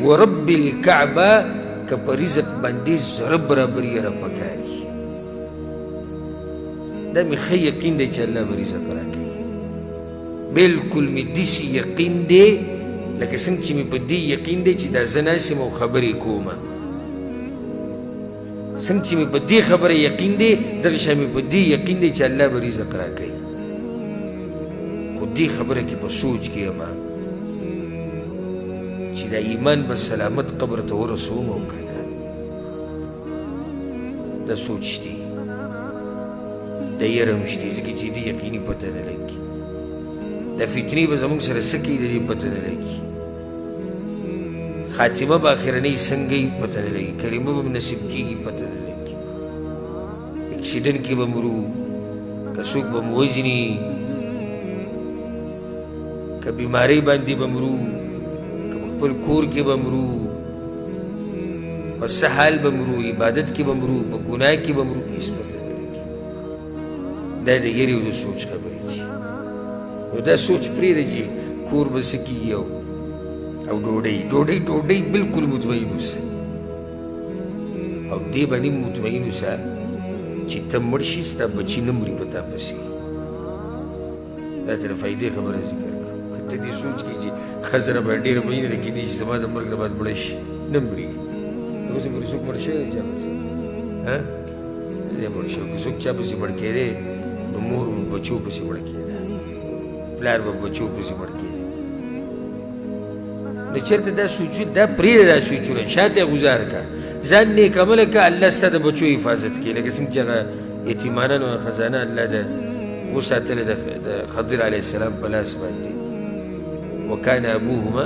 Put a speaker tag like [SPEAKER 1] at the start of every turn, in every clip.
[SPEAKER 1] ورب الكعبه که په رزق باندې زره برابري را پکاري دا مې ښه یقین دی چې الله به رزق راکوي بلکل مې داسې یقین دی لکه څنګه چې مې په دې یقین دی چې دا زه ناست یم او خبرې کومه څنګه چې مې په دې خبره یقین دی دغه شان مې په دې یقین دی چې الله به رزق راکوي خو دې خبره کې په سوچ کې یم چې دا ایمان به سلامت قبر ته ورسوم او که نه دا سوچ دی دا یره هم شته ځکه چې دې یقیني پته نه لګي دا فتنې به زموږ سره څه کوي د دې پته نه لګي خاتمه به اخرنۍ څنګه وي پته نه لګي کلمه به نصیب کېږي پته نه لګي اکسیډنټ کې به مرو که څوک به مو وژني که بیمارۍ باندې به مرو خپل کور کې به مرو په څه حال به مرو عبادت کې به مرو په ګناه کې به مرو هېڅ پته نه لګي دا د یرې او د سوچ خبرې دي نو دا سوچ پرېږده چې کور به څه کېږي او ډوډۍ بلکل مطمئن اوسه او دې باندې مطمئن اوسه چې ته مړ شي ستا بچي نه مري په تا پسې دا ته د فایدې خبره ذکر کړه که ته دې سوچ کړې چې ښځه راباندې ډېره مینه ده کېدای شي زما د مرګ نه بعد مړه شي نه مري اوسې پورې څوک مړ شوی دی چا پسې زه مړ شوی که څوک چا پسې مړ کېدی نو مور به بچو پسې مړ کېده پلار به بچو پسې مړ کېده نو چېرته دا سوچونه دا پرېږده دا سوچونه شاته یې ګزار کړه ځان نیک عمله کړه الله ستا د بچو حفاظت کړي لکه څنګه چې هغه یتیمانان او خزانه الله د وساتله د خضر علیه السلام په لاس باندې وکان ابوهما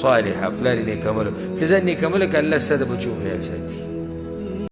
[SPEAKER 1] صالحا پلار یې نیک عمله ته ځان نیک عمله کړه الله ستا د بچو خیال ساتي